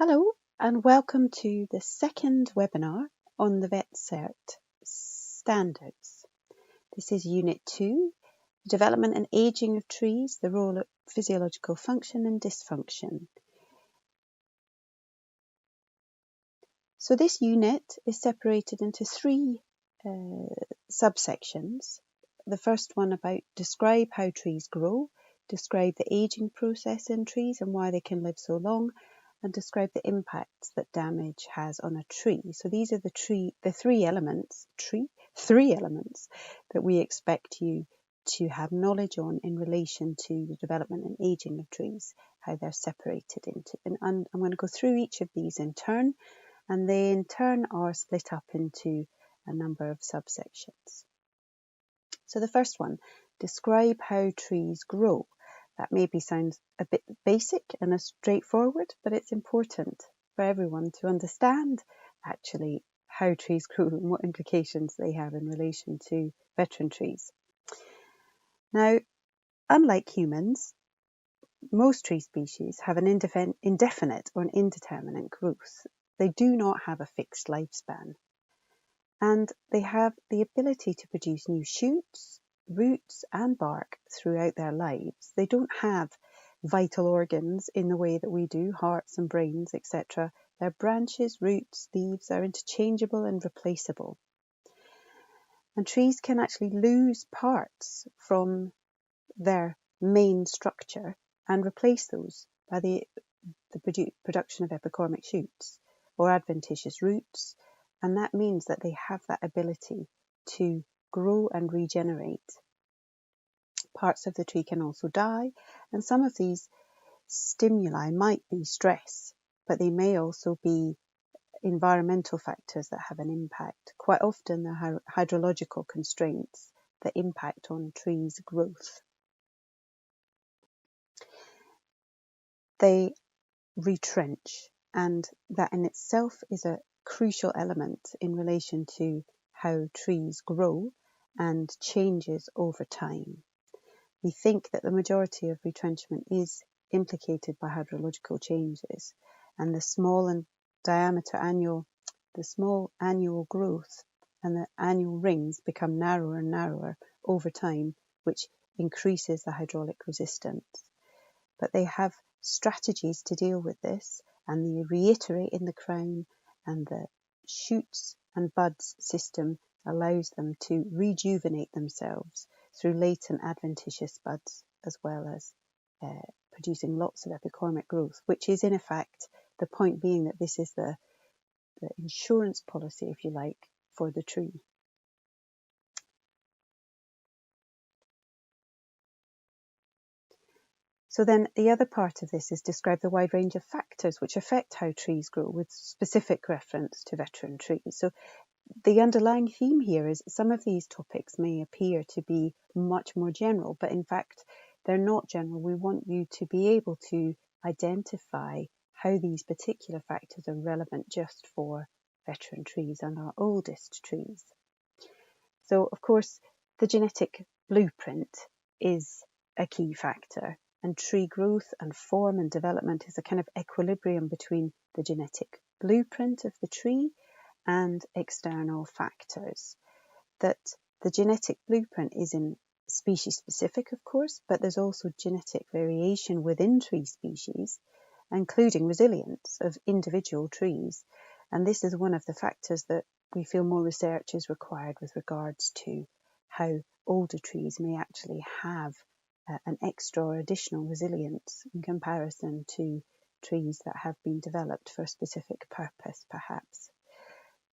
Hello and welcome to the second webinar on the VetCert standards. This is Unit 2, Development and Aging of Trees, the Role of Physiological Function and Dysfunction. So this unit is separated into three subsections. The first one about describe how trees grow, describe the aging process in trees and why they can live so long, and describe the impacts that damage has on a tree. So these are the three elements that we expect you to have knowledge on in relation to the development and aging of trees, how they're separated into. And I'm going to go through each of these in turn, and they in turn are split up into a number of subsections. So the first one, describe how trees grow. That maybe sounds a bit basic and straightforward, but it's important for everyone to understand actually how trees grow and what implications they have in relation to veteran trees. Now, unlike humans, most tree species have an indefinite or an indeterminate growth. They do not have a fixed lifespan, and they have the ability to produce new shoots, roots and bark throughout their lives. They don't have vital organs in the way that we do, hearts and brains, etc. Their branches, roots, leaves are interchangeable and replaceable. And trees can actually lose parts from their main structure and replace those by the production of epicormic shoots or adventitious roots, and that means that they have that ability to grow and regenerate. Parts of the tree can also die, and some of these stimuli might be stress, but they may also be environmental factors that have an impact. Quite often they're hydrological constraints that impact on trees' growth. They retrench, and that in itself is a crucial element in relation to how trees grow and changes over time. We think that the majority of retrenchment is implicated by hydrological changes, and the small annual growth and the annual rings become narrower and narrower over time, which increases the hydraulic resistance. But they have strategies to deal with this, and they reiterate in the crown, and the shoots and buds system allows them to rejuvenate themselves through latent adventitious buds, as well as producing lots of epicormic growth, which is in effect the point being that this is the insurance policy, if you like, for the tree. So then the other part of this is describe the wide range of factors which affect how trees grow, with specific reference to veteran trees. So the underlying theme here is some of these topics may appear to be much more general, but in fact they're not general. We want you to be able to identify how these particular factors are relevant just for veteran trees and our oldest trees. So of course the genetic blueprint is a key factor, and tree growth and form and development is a kind of equilibrium between the genetic blueprint of the tree and external factors. That the genetic blueprint is in species specific, of course, but there's also genetic variation within tree species, including resilience of individual trees. And this is one of the factors that we feel more research is required with regards to how older trees may actually have an extra or additional resilience in comparison to trees that have been developed for a specific purpose, perhaps.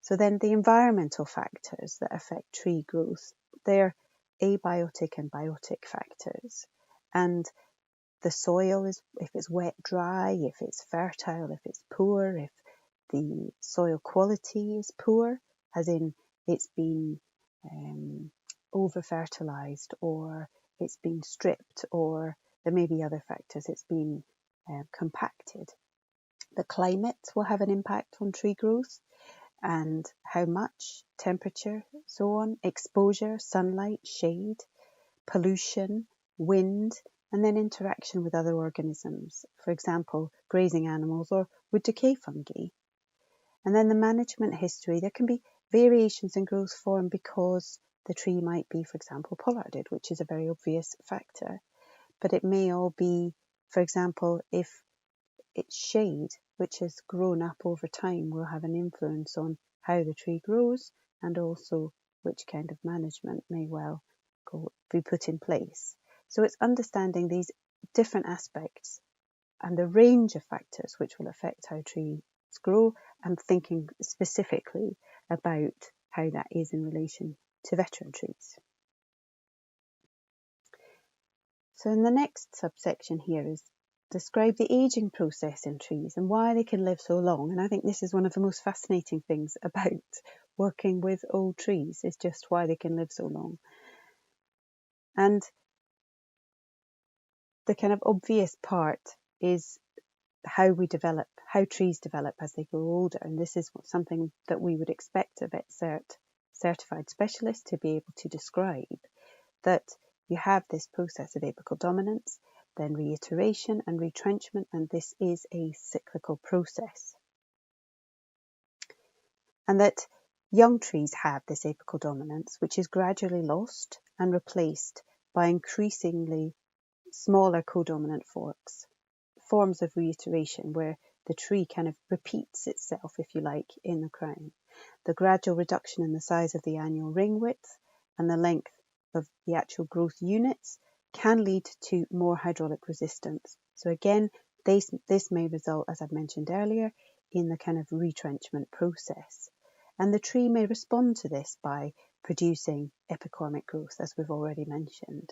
So then the environmental factors that affect tree growth, they're abiotic and biotic factors. And the soil is, if it's wet, dry, if it's fertile, if it's poor, if the soil quality is poor, as in it's been over-fertilized, or it's been stripped, or there may be other factors, it's been compacted. The climate will have an impact on tree growth, and how much, temperature, so on, exposure, sunlight, shade, pollution, wind, and then interaction with other organisms, for example, grazing animals or wood decay fungi. And then the management history, there can be variations in growth form because the tree might be, for example, pollarded, which is a very obvious factor. But it may all be, for example, if its shade, which has grown up over time, will have an influence on how the tree grows and also which kind of management may well be put in place. So it's understanding these different aspects and the range of factors which will affect how trees grow and thinking specifically about how that is in relation to veteran trees. So in the next subsection here is describe the aging process in trees and why they can live so long. And I think this is one of the most fascinating things about working with old trees, is just why they can live so long. And the kind of obvious part is how trees develop as they grow older. And this is something that we would expect a vet certified specialist to be able to describe, that you have this process of apical dominance, then reiteration and retrenchment, and this is a cyclical process. And that young trees have this apical dominance, which is gradually lost and replaced by increasingly smaller codominant forms of reiteration, where the tree kind of repeats itself, if you like, in the crown. The gradual reduction in the size of the annual ring width and the length of the actual growth units can lead to more hydraulic resistance. So again, this may result, as I've mentioned earlier, in the kind of retrenchment process. And the tree may respond to this by producing epicormic growth, as we've already mentioned.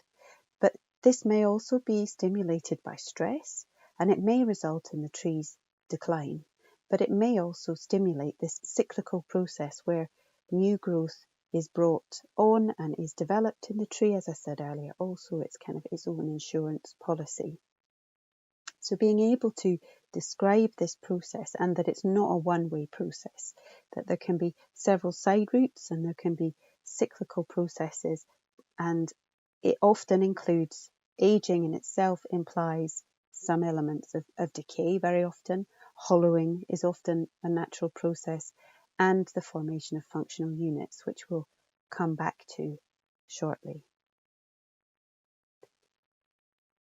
But this may also be stimulated by stress, and it may result in the tree's decline. But it may also stimulate this cyclical process where new growth is brought on and is developed in the tree. As I said earlier, also it's kind of its own insurance policy. So being able to describe this process, and that it's not a one-way process, that there can be several side routes and there can be cyclical processes, and it often includes aging in itself implies some elements of decay very often. Hollowing is often a natural process, and the formation of functional units, which we'll come back to shortly.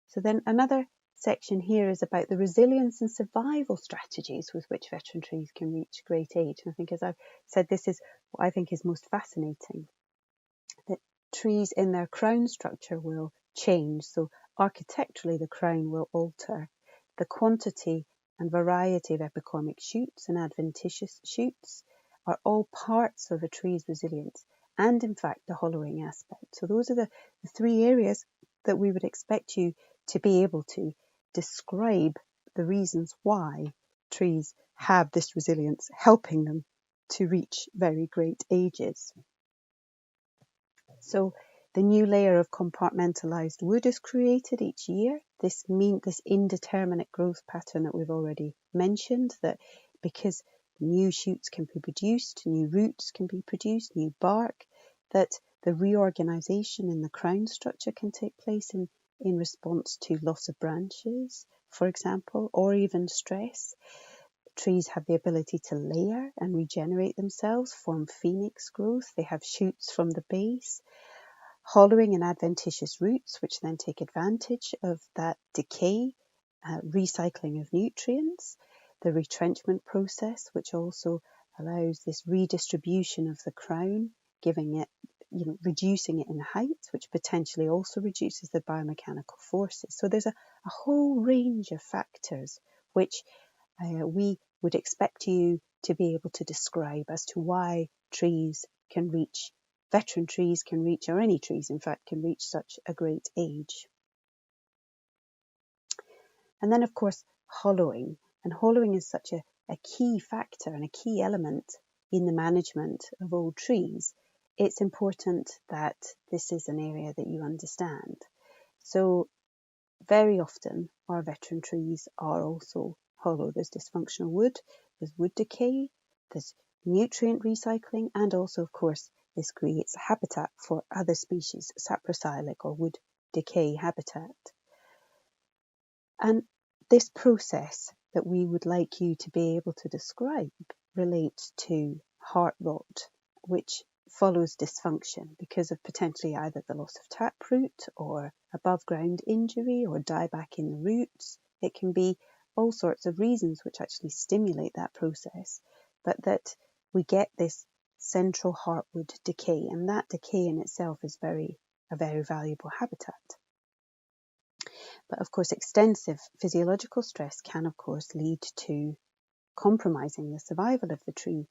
So then another section here is about the resilience and survival strategies with which veteran trees can reach great age. And I think, as I've said, this is what I think is most fascinating, that trees in their crown structure will change. So architecturally, the crown will alter. The quantity and variety of epicormic shoots and adventitious shoots are all parts of a tree's resilience, and in fact the hollowing aspect. So those are the three areas that we would expect you to be able to describe the reasons why trees have this resilience, helping them to reach very great ages. So the new layer of compartmentalized wood is created each year. This indeterminate growth pattern that we've already mentioned, that because new shoots can be produced, new roots can be produced, new bark, that the reorganization in the crown structure can take place in response to loss of branches, for example, or even stress. Trees have the ability to layer and regenerate themselves, form phoenix growth. They have shoots from the base, hollowing and adventitious roots, which then take advantage of that decay, recycling of nutrients, the retrenchment process, which also allows this redistribution of the crown, giving it, reducing it in height, which potentially also reduces the biomechanical forces. So there's a whole range of factors which we would expect you to be able to describe as to why veteran trees can reach, or any trees in fact, can reach such a great age. And then of course hollowing. And hollowing is such a key factor and a key element in the management of old trees. It's important that this is an area that you understand. So very often our veteran trees are also hollow. There's dysfunctional wood, there's wood decay, there's nutrient recycling, and also of course this creates habitat for other species, saprosylic or wood decay habitat. And this process that we would like you to be able to describe relates to heart rot, which follows dysfunction because of potentially either the loss of taproot or above ground injury or dieback in the roots. It can be all sorts of reasons which actually stimulate that process, but that we get this central heartwood decay, and that decay in itself is a very valuable habitat. But of course, extensive physiological stress can, of course, lead to compromising the survival of the tree.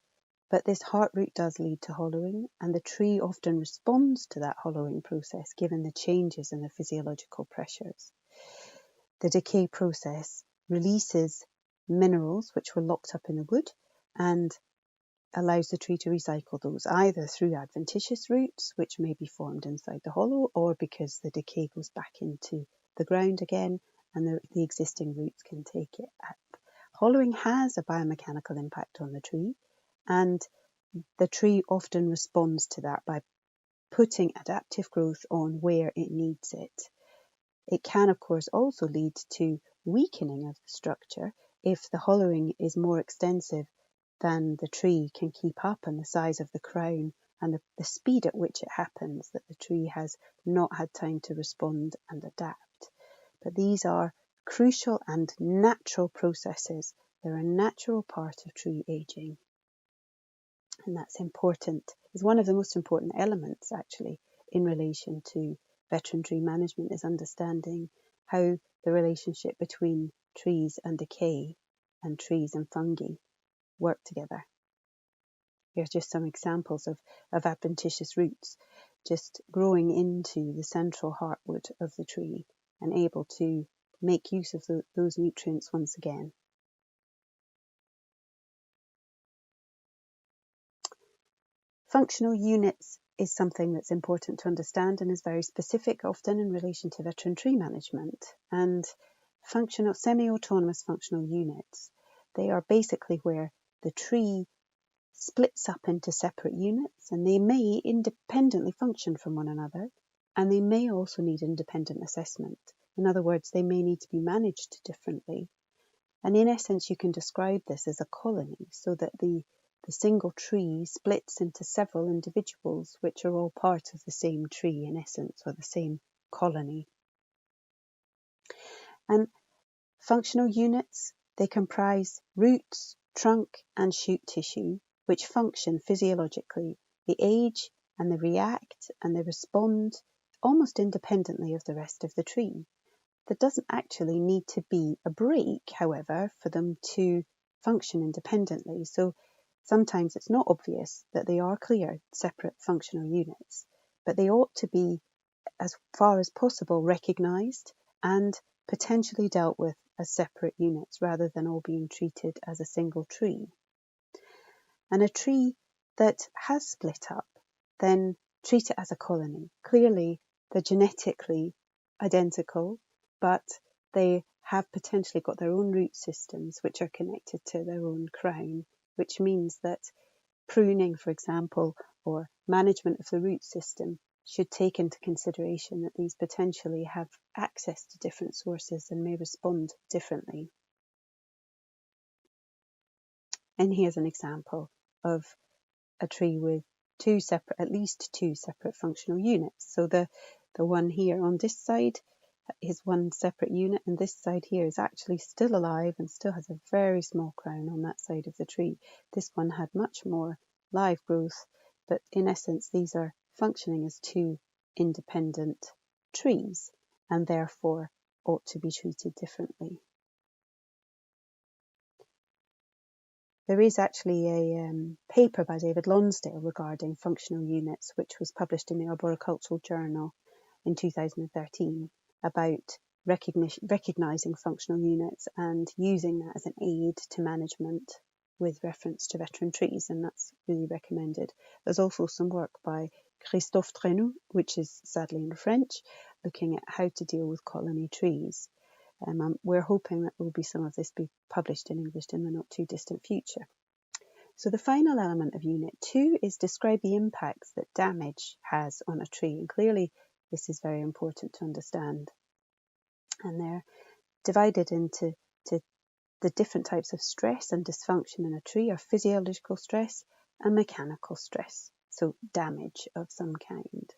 But this heart root does lead to hollowing, and the tree often responds to that hollowing process given the changes in the physiological pressures. The decay process releases minerals which were locked up in the wood and allows the tree to recycle those either through adventitious roots, which may be formed inside the hollow, or because the decay goes back into the ground again and the existing roots can take it up. Hollowing has a biomechanical impact on the tree, and the tree often responds to that by putting adaptive growth on where it needs it. It can, of course, also lead to weakening of the structure if the hollowing is more extensive than the tree can keep up, and the size of the crown and the speed at which it happens, that the tree has not had time to respond and adapt. But these are crucial and natural processes. They're a natural part of tree aging. And that's important. It's one of the most important elements, actually, in relation to veteran tree management, is understanding how the relationship between trees and decay and trees and fungi work together. Here's just some examples of adventitious roots just growing into the central heartwood of the tree and able to make use of those nutrients once again. Functional units is something that's important to understand and is very specific often in relation to veteran tree management. And semi-autonomous functional units, they are basically where the tree splits up into separate units, and they may independently function from one another, and they may also need independent assessment. In other words, they may need to be managed differently. And in essence, you can describe this as a colony, so that the single tree splits into several individuals, which are all part of the same tree in essence, or the same colony. And functional units, they comprise roots, trunk, and shoot tissue, which function physiologically. They age and they react and they respond almost independently of the rest of the tree. There doesn't actually need to be a break, however, for them to function independently. So sometimes it's not obvious that they are clear, separate functional units, but they ought to be, as far as possible, recognised and potentially dealt with as separate units rather than all being treated as a single tree. And a tree that has split up, then treat it as a colony. Clearly, they're genetically identical, but they have potentially got their own root systems which are connected to their own crown, which means that pruning, for example, or management of the root system should take into consideration that these potentially have access to different sources and may respond differently. And here's an example of a tree with at least two separate functional units. So the one here on this side is one separate unit, and this side here is actually still alive and still has a very small crown on that side of the tree. This one had much more live growth, but in essence these are functioning as two independent trees and therefore ought to be treated differently. There is actually a paper by David Lonsdale regarding functional units, which was published in the Arboricultural Journal in 2013, about recognising functional units and using that as an aid to management with reference to veteran trees, and that's really recommended. There's also some work by Christophe Trenou, which is sadly in French, looking at how to deal with colony trees. We're hoping that there will be some of this be published in English in the not too distant future. So the final element of Unit 2 is describe the impacts that damage has on a tree. And clearly this is very important to understand. And divided into the different types of stress and dysfunction in a tree are physiological stress and mechanical stress, so damage of some kind.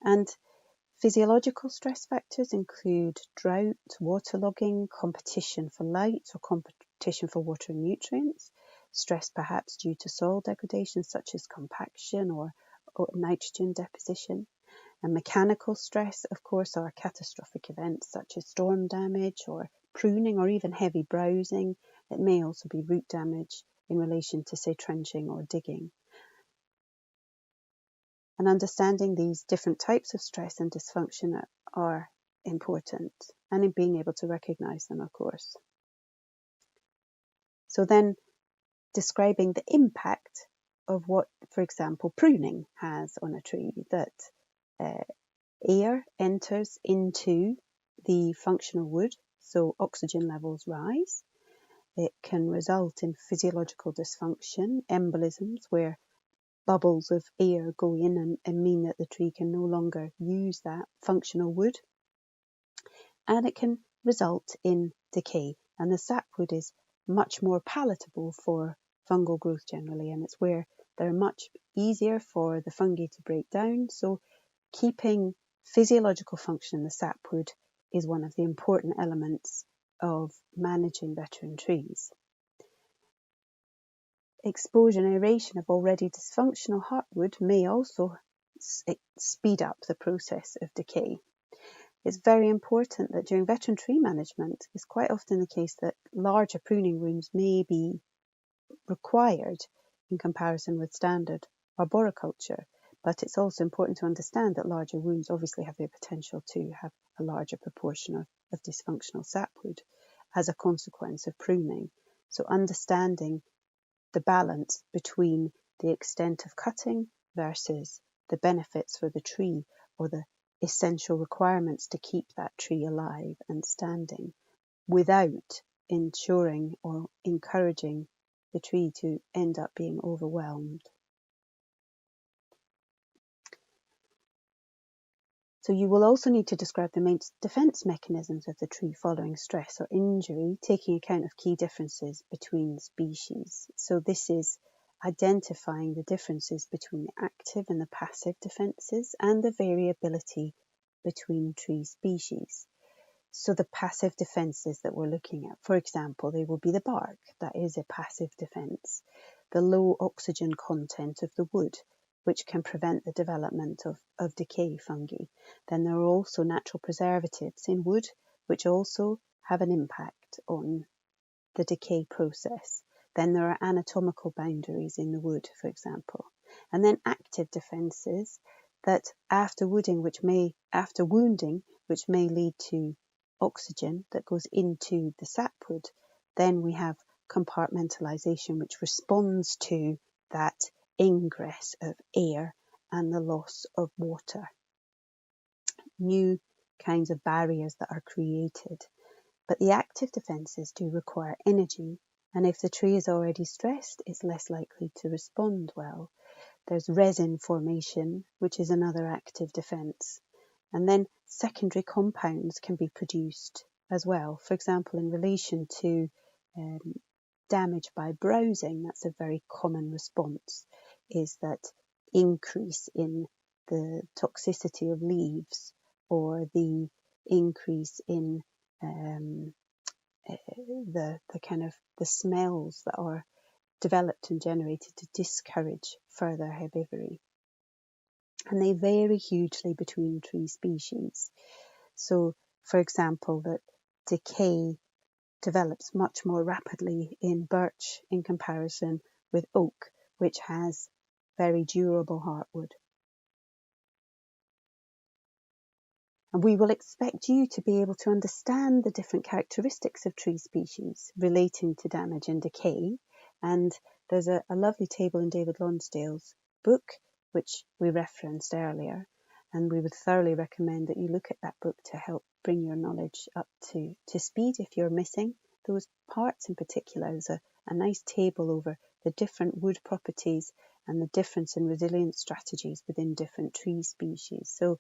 And physiological stress factors include drought, waterlogging, competition for light or competition for water and nutrients, stress perhaps due to soil degradation such as compaction or nitrogen deposition. And mechanical stress, of course, are catastrophic events such as storm damage or pruning or even heavy browsing. It may also be root damage in relation to, say, trenching or digging. And understanding these different types of stress and dysfunction are important, and in being able to recognise them, of course. So then describing the impact of what, for example, pruning has on a tree, that air enters into the functional wood, so oxygen levels rise. It can result in physiological dysfunction, embolisms, where bubbles of air go in and mean that the tree can no longer use that functional wood. And it can result in decay. And the sapwood is much more palatable for fungal growth generally, and it's where they're much easier for the fungi to break down. So keeping physiological function in the sapwood is one of the important elements of managing veteran trees. Exposure and aeration of already dysfunctional heartwood may also speed up the process of decay. It's very important that during veteran tree management, it's quite often the case that larger pruning rooms may be required in comparison with standard arboriculture. But it's also important to understand that larger wounds obviously have the potential to have a larger proportion of dysfunctional sapwood as a consequence of pruning. So understanding the balance between the extent of cutting versus the benefits for the tree or the essential requirements to keep that tree alive and standing without ensuring or encouraging the tree to end up being overwhelmed. So you will also need to describe the main defence mechanisms of the tree following stress or injury, taking account of key differences between species. So this is identifying the differences between the active and the passive defences and the variability between tree species. So the passive defences that we're looking at, for example, they will be the bark, that is a passive defence, the low oxygen content of the wood, which can prevent the development of decay fungi. Then there are also natural preservatives in wood, which also have an impact on the decay process. Then there are anatomical boundaries in the wood, for example. And then active defences that after wounding, which may lead to oxygen that goes into the sapwood. Then we have compartmentalisation, which responds to that ingress of air and the loss of water. New kinds of barriers that are created. But the active defences do require energy, and if the tree is already stressed, it's less likely to respond well. There's resin formation, which is another active defence. And then secondary compounds can be produced as well. For example, in relation to damage by browsing, that's a very common response, is that increase in the toxicity of leaves or the increase in the smells that are developed and generated to discourage further herbivory. And they vary hugely between tree species. So, for example, that decay develops much more rapidly in birch in comparison with oak, which has very durable heartwood. And we will expect you to be able to understand the different characteristics of tree species relating to damage and decay. And there's a lovely table in David Lonsdale's book, which we referenced earlier. And we would thoroughly recommend that you look at that book to help bring your knowledge up to speed if you're missing those parts in particular. There's a nice table over the different wood properties and the difference in resilience strategies within different tree species. So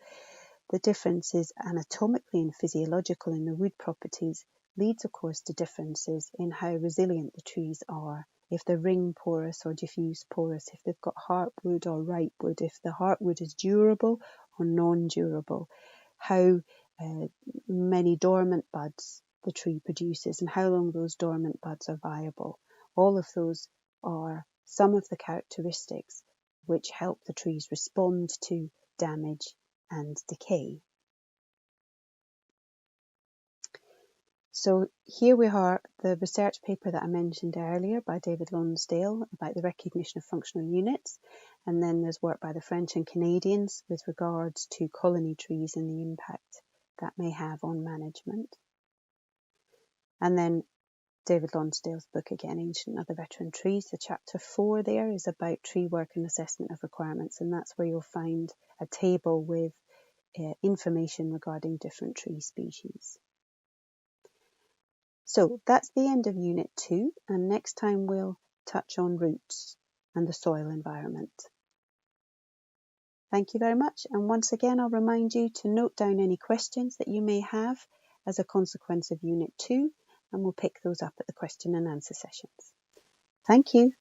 the differences anatomically and physiological in the wood properties leads, of course, to differences in how resilient the trees are. If they're ring porous or diffuse porous, if they've got heartwood or ripewood, if the heartwood is durable or non-durable, how many dormant buds the tree produces and how long those dormant buds are viable. All of those are some of the characteristics which help the trees respond to damage and decay. So here we are, the research paper that I mentioned earlier by David Lonsdale about the recognition of functional units, and then there's work by the French and Canadians with regards to colony trees and the impact that may have on management. And then David Lonsdale's book again, Ancient and Other Veteran Trees. The chapter 4 there is about tree work and assessment of requirements, and that's where you'll find a table with information regarding different tree species. So that's the end of Unit 2, and next time we'll touch on roots and the soil environment. Thank you very much, and once again I'll remind you to note down any questions that you may have as a consequence of Unit 2, and we'll pick those up at the question and answer sessions. Thank you.